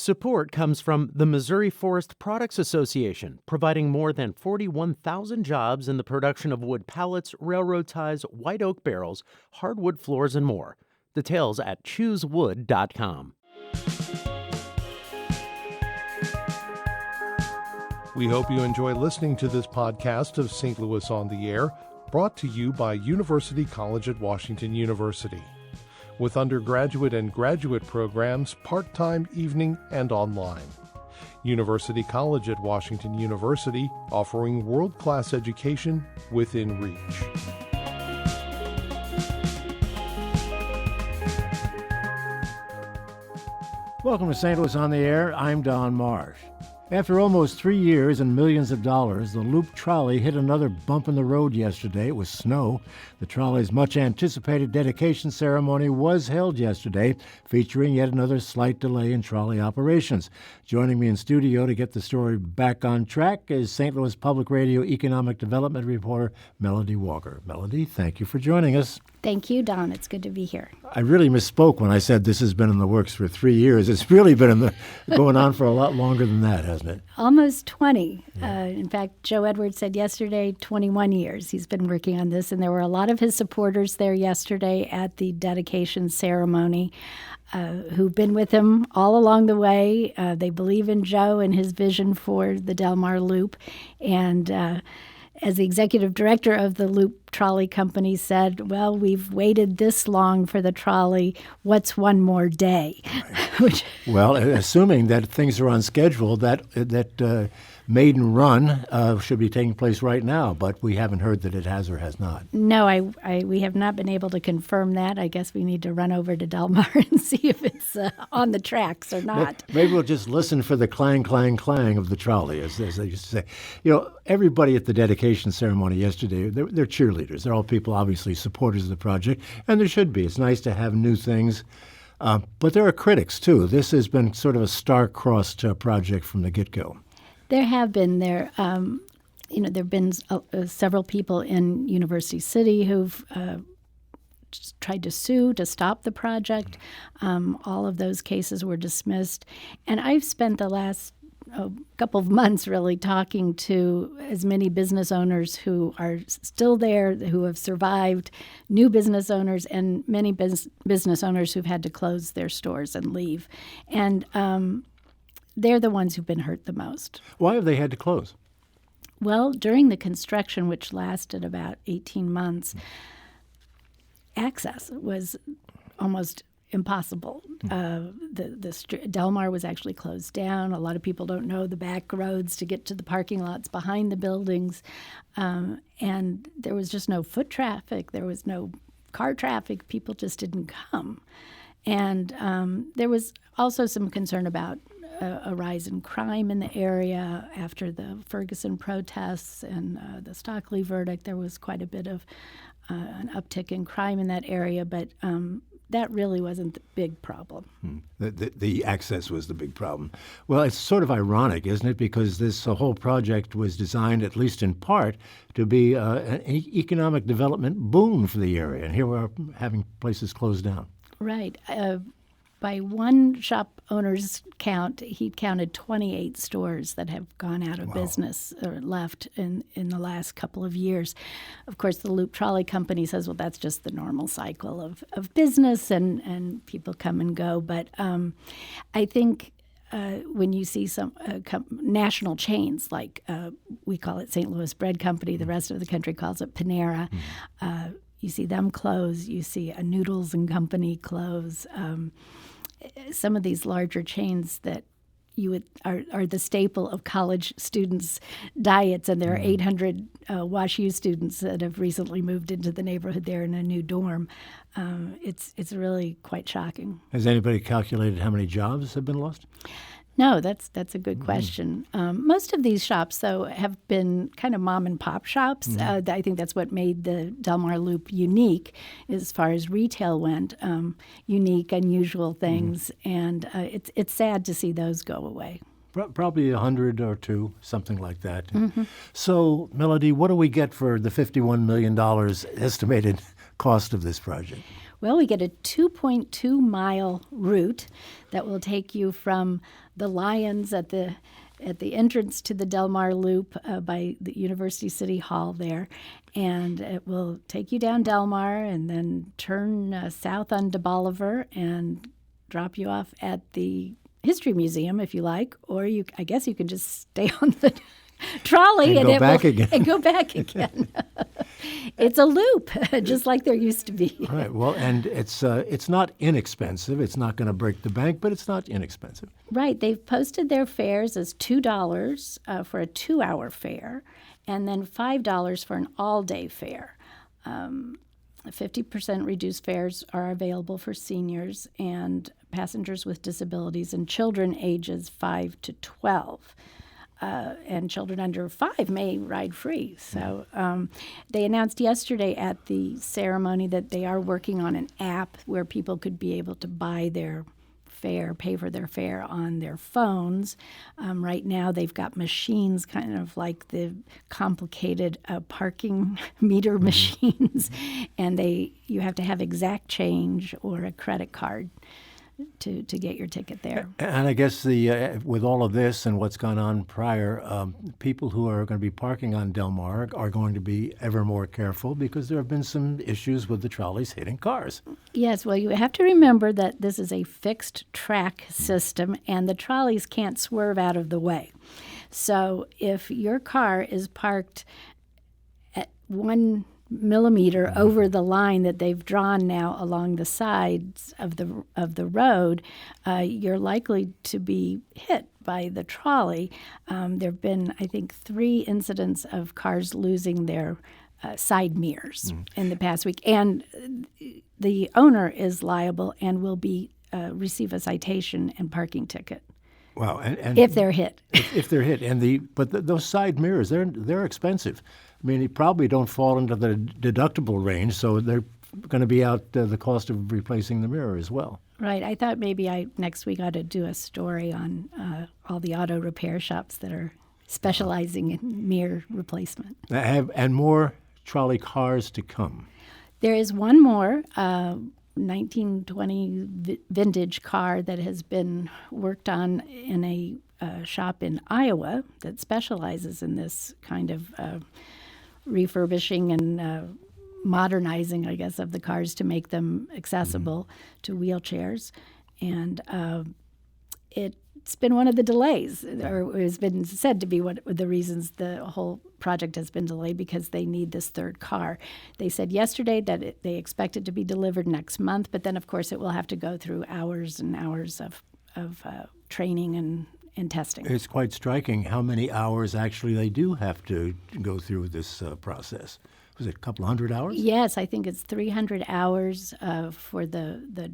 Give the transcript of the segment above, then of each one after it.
Support comes from the Missouri Forest Products Association, providing more than 41,000 jobs in the production of wood pallets, railroad ties, white oak barrels, hardwood floors, and more. Details at choosewood.com. We hope you enjoy listening to this podcast of St. Louis on the Air, brought to you by University College at Washington University, with undergraduate and graduate programs part-time, evening, and online. University College at Washington University, offering world-class education within reach. Welcome to St. Louis on the Air. I'm Don Marsh. After almost 3 years and millions of dollars, the Loop Trolley hit another bump in the road yesterday. It was snow. The trolley's much-anticipated dedication ceremony was held yesterday, featuring yet another slight delay in trolley operations. Joining me in studio to get the story back on track is St. Louis Public Radio economic development reporter Melody Walker. Melody, thank you for joining us. Thank you, Don. It's good to be here. I really misspoke when I said this has been in the works for 3 years. It's really been going on for a lot longer than that, hasn't it? Almost 20. Yeah. In fact, Joe Edwards said yesterday 21 years he's been working on this, and there were a lot of his supporters there yesterday at the dedication ceremony who've been with him all along the way. They believe in Joe and his vision for the Del Mar Loop, and as the executive director of the Loop Trolley Company said, well, we've waited this long for the trolley. What's one more day? Right. Well, assuming that things are on schedule, that maiden run should be taking place right now, but we haven't heard that it has or has not. No, we have not been able to confirm that. I guess we need to run over to Del Mar and see if it's on the tracks or not. Maybe we'll just listen for the clang, clang, clang of the trolley, as they used to say. You know, everybody at the dedication ceremony yesterday, they're cheerleaders. They're all people, obviously, supporters of the project, and there should be. It's nice to have new things. But there are critics, too. This has been sort of a star-crossed project from the get-go. There have been there've been several people in University City who've tried to sue to stop the project. All of those cases were dismissed, and I've spent the last couple of months really talking to as many business owners who are still there, who have survived, new business owners, and many business owners who've had to close their stores and leave. And they're the ones who've been hurt the most. Why have they had to close? Well, during the construction, which lasted about 18 months, access was almost impossible. Del Mar was actually closed down. A lot of people don't know the back roads to get to the parking lots behind the buildings. And there was just no foot traffic. There was no car traffic. People just didn't come. And there was also some concern about a rise in crime in the area after the Ferguson protests and the Stockley verdict. There was quite a bit of an uptick in crime in that area, but that really wasn't the big problem. The access was the big problem. Well, it's sort of ironic, isn't it? Because this whole project was designed, at least in part, to be an economic development boom for the area. And here we are having places closed down. Right. By one shop owner's count, he counted 28 stores that have gone out of business or left in the last couple of years. Of course, the Loop Trolley Company says, well, that's just the normal cycle of business and people come and go. But I think when you see some national chains, like we call it St. Louis Bread Company, the rest of the country calls it Panera, you see them close. You see a Noodles and Company close. Some of these larger chains that are the staple of college students' diets, and there are 800 Wash U students that have recently moved into the neighborhood there in a new dorm. It's really quite shocking. Has anybody calculated how many jobs have been lost? No, that's a good question. Most of these shops, though, have been kind of mom and pop shops. I think that's what made the Del Mar Loop unique as far as retail went. Unique, unusual things, and it's sad to see those go away. Probably 100 or two, something like that. So, Melody, what do we get for the $51 million estimated cost of this project? Well, we get a 2.2-mile route that will take you from the Lions at the entrance to the Del Mar Loop by the University City Hall there, and it will take you down Del Mar and then turn south onto Bolivar and drop you off at the History Museum if you like, or I guess you can just stay on the trolley and go back again. And go back again. It's a loop, just like there used to be. Right. Well, and it's not inexpensive. It's not going to break the bank, but it's not inexpensive. Right. They've posted their fares as $2 for a 2-hour fare, and then $5 for an all-day fare. 50% reduced fares are available for seniors and passengers with disabilities and children ages 5 to 12. And children under 5 may ride free. So they announced yesterday at the ceremony that they are working on an app where people could be able to buy their fare, pay for their fare on their phones. Right now they've got machines kind of like the complicated parking meter machines, and you have to have exact change or a credit card to get your ticket there. And I guess with all of this and what's gone on prior, people who are going to be parking on Del Mar are going to be ever more careful because there have been some issues with the trolleys hitting cars. Yes, well, you have to remember that this is a fixed track system and the trolleys can't swerve out of the way. So if your car is parked at 1 millimeter over the line that they've drawn now along the sides of the road, you're likely to be hit by the trolley. There have been, I think, 3 incidents of cars losing their side mirrors in the past week, and the owner is liable and will receive a citation and parking ticket. Wow! And if they're hit, if they're hit, those side mirrors, they're expensive. I mean, they probably don't fall into the deductible range, so they're going to be out the cost of replacing the mirror as well. Right. I thought maybe next week I ought to do a story on all the auto repair shops that are specializing in mirror replacement. And more trolley cars to come. There is one more 1920 vintage car that has been worked on in a shop in Iowa that specializes in this kind of refurbishing and modernizing, I guess, of the cars to make them accessible to wheelchairs. And it's been one of the delays, or has been said to be one of the reasons the whole project has been delayed, because they need this third car. They said yesterday that they expect it to be delivered next month, but then, of course, it will have to go through hours and hours of training and testing. It's quite striking how many hours actually they do have to go through this process. Was it a couple of hundred hours? Yes, I think it's 300 hours for the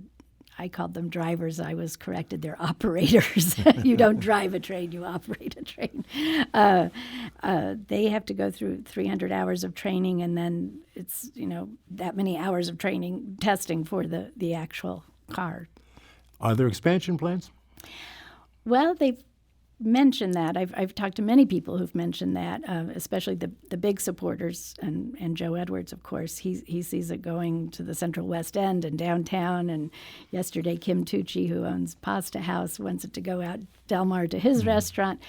I called them drivers. I was corrected. They're operators. You don't drive a train, you operate a train. They have to go through 300 hours of training, and then it's, that many hours of training, testing for the actual car. Are there expansion plans? Well, they've mentioned that. I've talked to many people who've mentioned that, especially the big supporters, and Joe Edwards, of course. He sees it going to the Central West End and downtown. And yesterday, Kim Tucci, who owns Pasta House, wants it to go out Del Mar to his restaurant.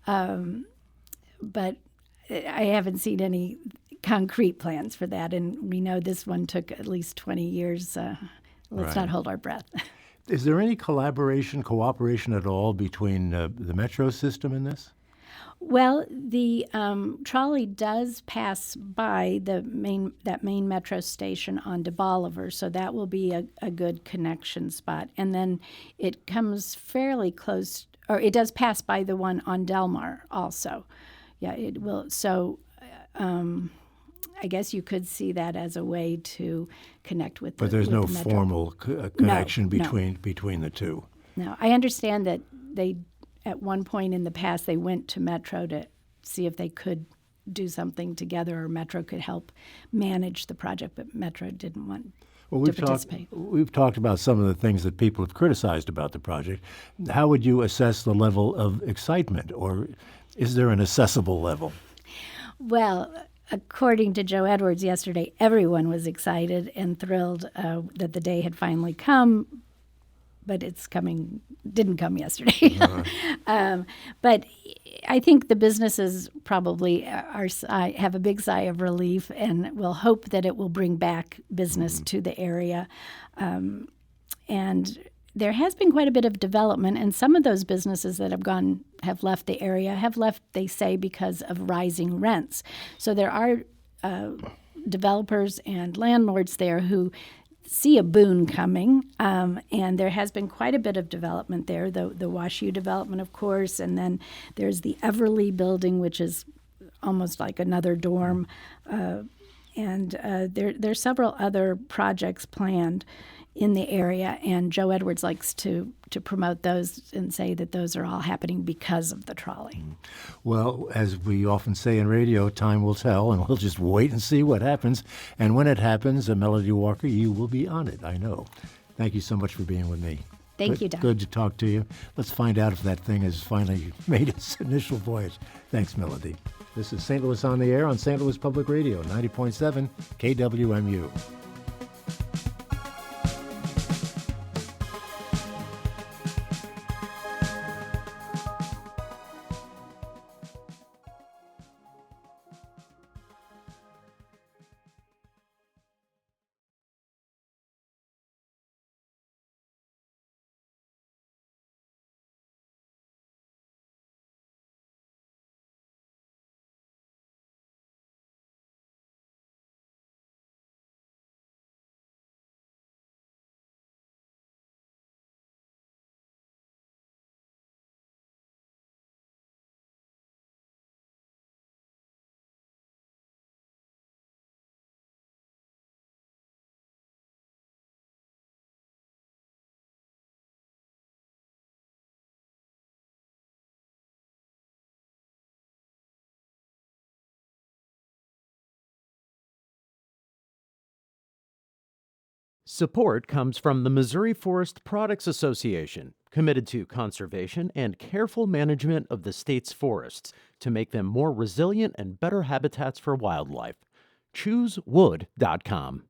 But I haven't seen any concrete plans for that. And we know this one took at least 20 years. Let's not hold our breath. Is there any cooperation at all between the metro system in this? Well, the trolley does pass by that main metro station on de Bolivar, so that will be a good connection spot. And then it comes fairly close, or it does pass by the one on Del Mar also. Yeah, it will. So I guess you could see that as a way to connect with the But there's no the metro. formal connection No. between the two. No, I understand that they, at one point in the past, they went to Metro to see if they could do something together, or Metro could help manage the project, but Metro didn't want to participate. We've talked about some of the things that people have criticized about the project. How would you assess the level of excitement, or is there an assessable level? Well, according to Joe Edwards yesterday, everyone was excited and thrilled that the day had finally come, but didn't come yesterday. But I think the businesses probably have a big sigh of relief and will hope that it will bring back business to the area. And there has been quite a bit of development, and some of those businesses that have left the area have left, they say, because of rising rents. So there are developers and landlords there who see a boon coming, and there has been quite a bit of development there, the WashU development, of course, and then there's the Everly building, which is almost like another dorm, and there's several other projects planned in the area, and Joe Edwards likes to promote those and say that those are all happening because of the trolley. Well, as we often say in radio, time will tell, and we'll just wait and see what happens. And when it happens, Melody Walker, you will be on it, I know. Thank you so much for being with me. Thank you, Don. Good to talk to you. Let's find out if that thing has finally made its initial voyage. Thanks, Melody. This is St. Louis on the Air on St. Louis Public Radio, 90.7 KWMU. Support comes from the Missouri Forest Products Association, committed to conservation and careful management of the state's forests to make them more resilient and better habitats for wildlife. ChooseWood.com.